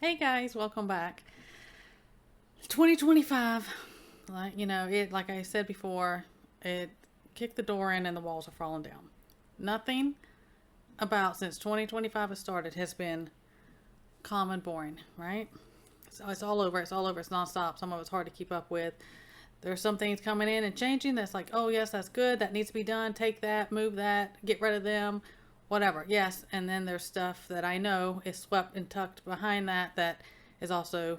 Hey guys, welcome back. 2025, like I said before, it kicked the door in and the walls are falling down. Nothing about since 2025 has started has been calm and boring, right? So it's all over. It's all over. It's nonstop. Some of it's hard to keep up with. There's some things coming in and changing that's like, oh, yes, that's good. That needs to be done. Take that, move that, get rid of them, whatever. Yes. And then there's stuff that I know is swept and tucked behind that is also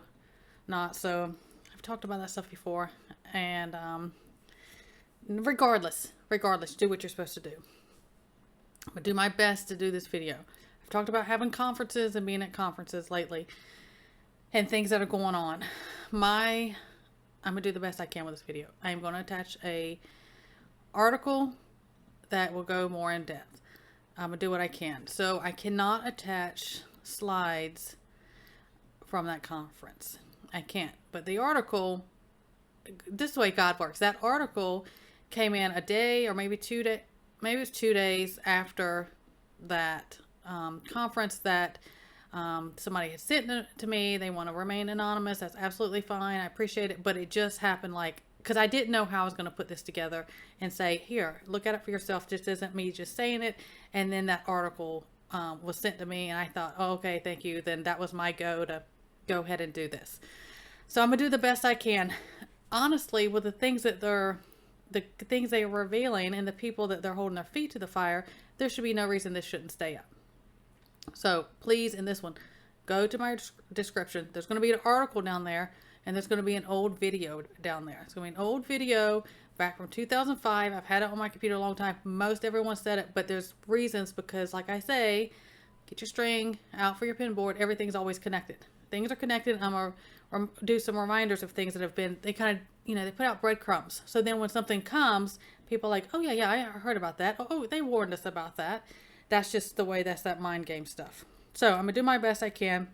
not. So I've talked about that stuff before. And regardless, do what you're supposed to do. I'm going to do my best to do this video. I've talked about having conferences and being at conferences lately and things that are going on. I'm going to do the best I can with this video. I'm going to attach a article that will go more in depth. I'm going to do what I can. So I cannot attach slides from that conference. I can't. But the article, this is the way God works. That article came in a day or maybe 2 days, maybe it was 2 days after that conference that somebody had sent it to me. They want to remain anonymous. That's absolutely fine. I appreciate it. But it just happened because I didn't know how I was going to put this together and say, here, look at it for yourself. This isn't me just saying it. And then that article was sent to me and I thought, oh, okay, thank you. Then that was my go to go ahead and do this. So I'm going to do the best I can. Honestly, with the things that the things they are revealing and the people that they're holding their feet to the fire, there should be no reason this shouldn't stay up. So please, in this one, go to my description. There's going to be an article down there, and there's going to be an old video down there. It's going to be an old video back from 2005. I've had it on my computer a long time. Most everyone said it, but there's reasons because, like I say, get your string out for your pin board. Everything's always connected. Things are connected. I'm going to do some reminders of things that have been, they kind of, they put out breadcrumbs. So then when something comes, people are like, oh, yeah, I heard about that. Oh, they warned us about that. That's just the way, that's that mind game stuff. So I'm going to do my best I can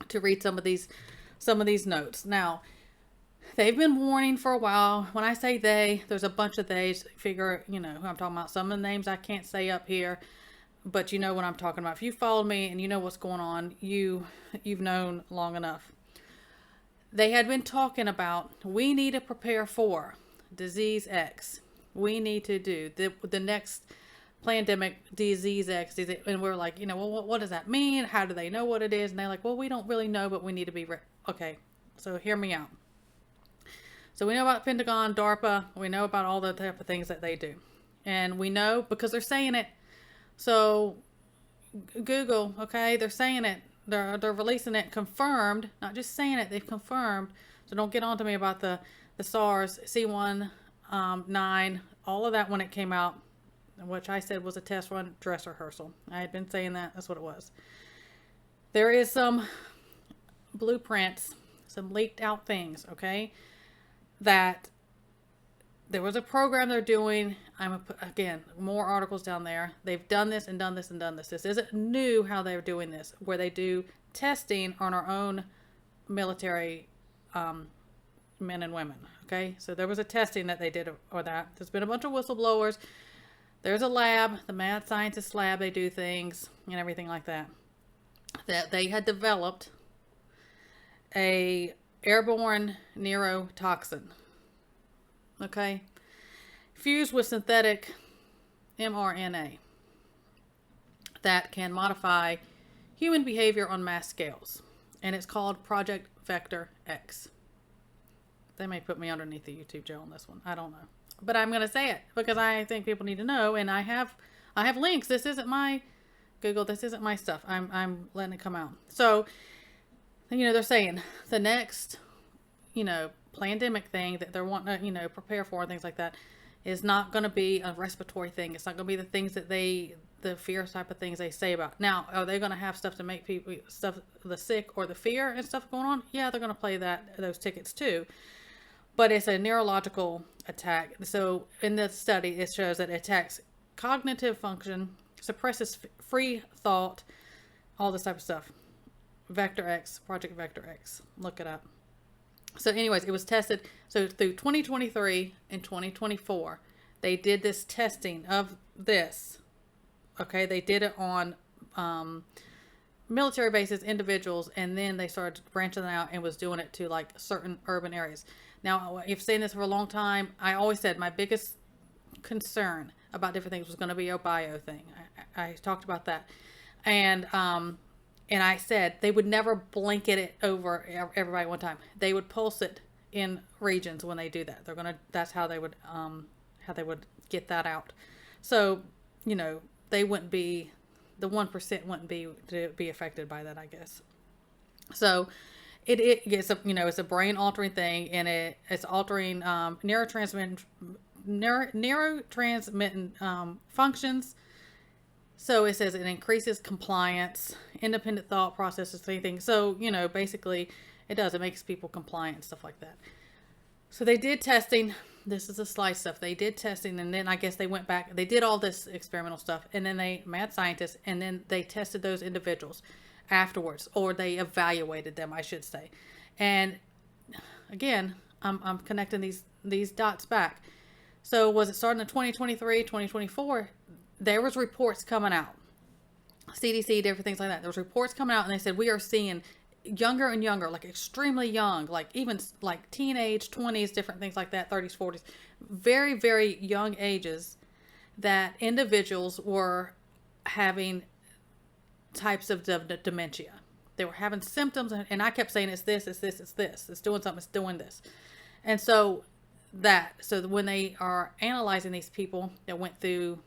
to read some of these notes. Now, they've been warning for a while. When I say they, there's a bunch of theys. Figure, who I'm talking about. Some of the names I can't say up here, but you know what I'm talking about. If you followed me and you know what's going on, you've known long enough. They had been talking about, we need to prepare for disease X. We need to do the next plandemic disease X, and we're like, well, what does that mean? How do they know what it is? And they're like, well, we don't really know, but we need to be okay. So hear me out. So we know about Pentagon, DARPA. We know about all the type of things that they do, and we know because they're saying it. So Google, okay, they're saying it. They're releasing it, confirmed, not just saying it. They've confirmed. So don't get on to me about the SARS, C1, all of that when it came out, which I said was a test run, dress rehearsal. I had been saying that. That's what it was. There is some blueprints, some leaked out things, okay, that there was a program they're doing. Again, more articles down there. They've done this and done this and done this. This isn't new how they're doing this, where they do testing on our own military men and women, okay? So there was a testing that they did or that. There's been a bunch of whistleblowers. There's a lab, the mad scientist lab, they do things and everything like that. That they had developed a airborne neurotoxin, okay, fused with synthetic mRNA that can modify human behavior on mass scales. And it's called Project Vector X. They may put me underneath the YouTube jail on this one. I don't know. But I'm going to say it because I think people need to know. And I have links. This isn't my Google. This isn't my stuff. I'm letting it come out. So, they're saying the next, plandemic thing that they're wanting to, prepare for and things like that is not going to be a respiratory thing. It's not going to be the things that the fear type of things they say about. Now, are they going to have stuff to make people, the sick or the fear and stuff going on? Yeah, they're going to play those tickets too. But it's a neurological attack. So in the study, it shows that it attacks cognitive function, suppresses free thought, all this type of stuff. Vector X, Project Vector X. Look it up. So anyways, it was tested. So through 2023 and 2024, they did this testing of this. Okay, they did it on military bases, individuals, and then they started branching out and was doing it to like certain urban areas. Now, you've seen this for a long time. I always said my biggest concern about different things was going to be a bio thing. I talked about that, and I said they would never blanket it over everybody at one time. They would pulse it in regions when they do that. That's how they would get that out. So, you know, they wouldn't be, the 1% wouldn't be affected by that, I guess. So it's a, you know, it's a brain altering thing, and it's altering neurotransmitting functions. So it says it increases compliance, independent thought processes, anything. So, you know, basically it does. It makes people compliant and stuff like that. So they did testing. This is the slide stuff. They did testing, and then I guess they went back. They did all this experimental stuff, and then mad scientists, and then they tested those individuals afterwards, or they evaluated them, I should say. And again, I'm connecting these dots back. So was it starting in 2023, 2024? There was reports coming out. CDC, different things like that. There was reports coming out, and they said we are seeing younger and younger, like extremely young, like even like teenage, 20s, different things like that, 30s, 40s, very, very young ages, that individuals were having types of dementia. They were having symptoms, and I kept saying it's this, it's this, it's this, it's doing something, it's doing this. And so when they are analyzing these people that went through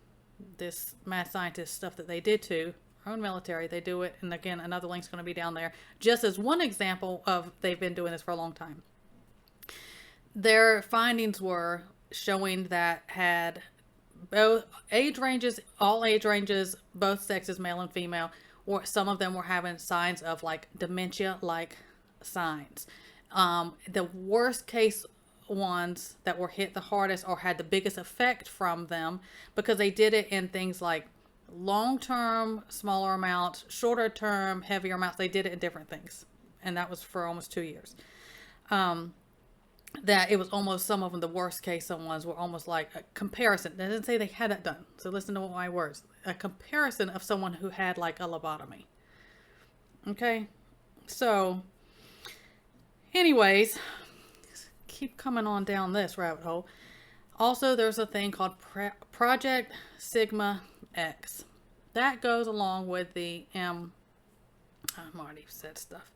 this mad scientist stuff that they did to our own military, they do it. And again, another link's going to be down there, just as one example of they've been doing this for a long time. Their findings were showing that had both age ranges, all age ranges, both sexes, male and female, or some of them were having signs of like dementia-like signs. The worst case ones that were hit the hardest or had the biggest effect from them, because they did it in things like long-term, smaller amounts, shorter term, heavier amounts. They did it in different things. And that was for almost 2 years. That it was almost, some of them, the worst case ones were almost like a comparison. They didn't say they had that done. So listen to my words. A comparison of someone who had like a lobotomy. Okay. So anyways, keep coming on down this rabbit hole. Also, there's a thing called Project Sigma X. That goes along with the I've already said stuff.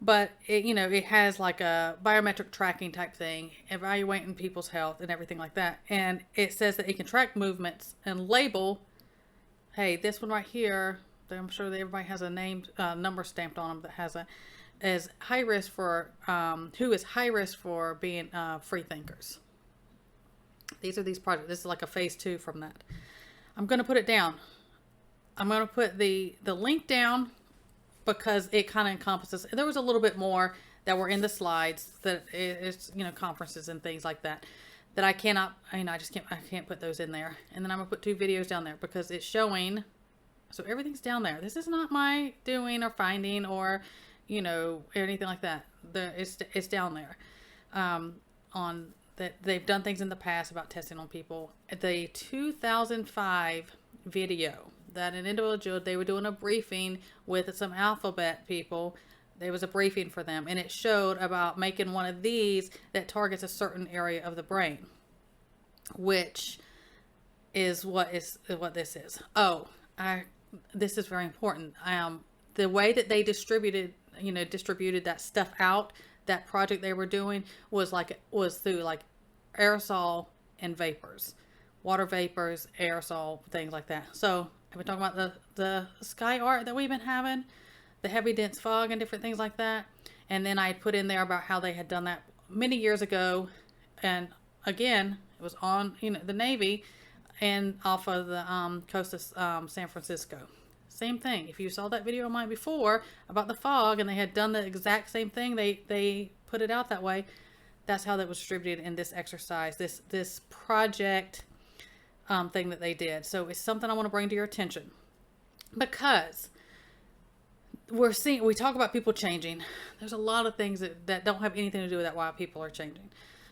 But it, you know, it has like a biometric tracking type thing, evaluating people's health and everything like that. And it says that it can track movements and label, hey, this one right here, I'm sure that everybody has a name, number stamped on them that has as high risk for, who is high risk for being free thinkers. These are these projects. This is like a phase 2 from that. I'm going to put it down. I'm going to put the link down because it kind of encompasses. There was a little bit more that were in the slides that it's, you know, conferences and things like that I cannot, I can't put those in there. And then I'm going to put 2 videos down there because it's showing. So everything's down there. This is not my doing or finding or, you know, anything like that. It's down there. On that they've done things in the past about testing on people. The 2005 video that an individual, they were doing a briefing with some alphabet people. There was a briefing for them, and it showed about making one of these that targets a certain area of the brain, which is what this is. This is very important. The way that they distributed that stuff out, that project they were doing was through like aerosol and vapors, water vapors, aerosol, things like that. So I've been talking about the sky art that we've been having, the heavy dense fog and different things like that. And then I put in there about how they had done that many years ago. And again, it was on, you know, the Navy and off of the coast of San Francisco. Same thing. If you saw that video of mine before about the fog and they had done the exact same thing, they put it out that way. That's how that was distributed in this exercise, this project thing that they did. So it's something I want to bring to your attention because we talk about people changing. There's a lot of things that don't have anything to do with that, why people are changing.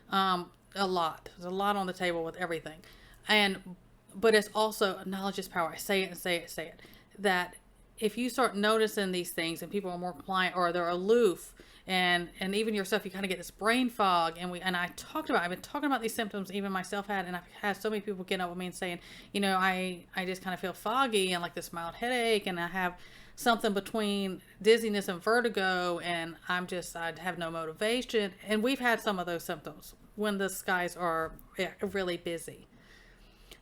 There's a lot on the table with everything. But it's also knowledge is power. I say it and say it, say it. That if you start noticing these things and people are more compliant or they're aloof, and even yourself, you kind of get this brain fog. And I've been talking about these symptoms even myself had, and I've had so many people get up with me and saying, I just kind of feel foggy and like this mild headache, and I have something between dizziness and vertigo, and I have no motivation. And we've had some of those symptoms when the skies are really busy.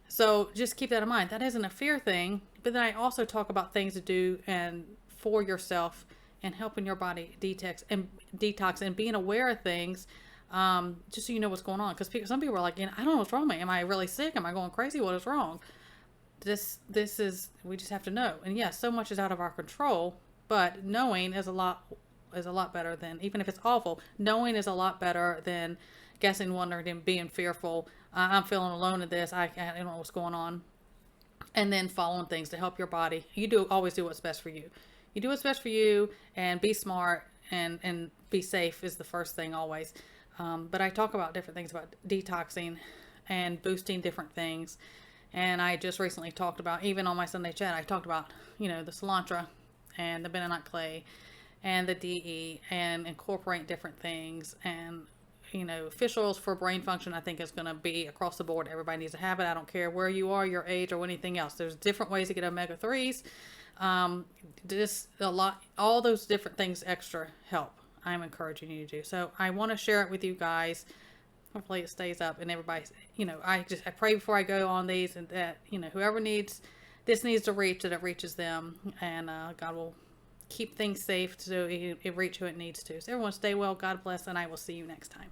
So just keep that in mind. That isn't a fear thing, but then I also talk about things to do and for yourself and helping your body detox and being aware of things, just so you know what's going on. Because some people are like, I don't know what's wrong with me. Am I really sick? Am I going crazy? What is wrong? We just have to know. And yes, so much is out of our control, but knowing is a lot better than, even if it's awful, knowing is a lot better than guessing, wondering, and being fearful. I'm feeling alone in this. I don't know what's going on. And then following things to help your body. Always do what's best for you. You do what's best for you, and be smart and be safe is the first thing always. But I talk about different things about detoxing and boosting different things. And I just recently talked about, even on my Sunday chat, I talked about, the cilantro and the bentonite clay and the DE and incorporate different things. And fish oils for brain function, I think, is going to be across the board. Everybody needs to have it. I don't care where you are, your age, or anything else. There's different ways to get omega-3s. All those different things extra help. I'm encouraging you to do. So I want to share it with you guys. Hopefully it stays up and everybody's, I pray before I go on these, and that, whoever needs to reach, that it reaches them, and God will keep things safe so it reach who it needs to. So everyone stay well, God bless, and I will see you next time.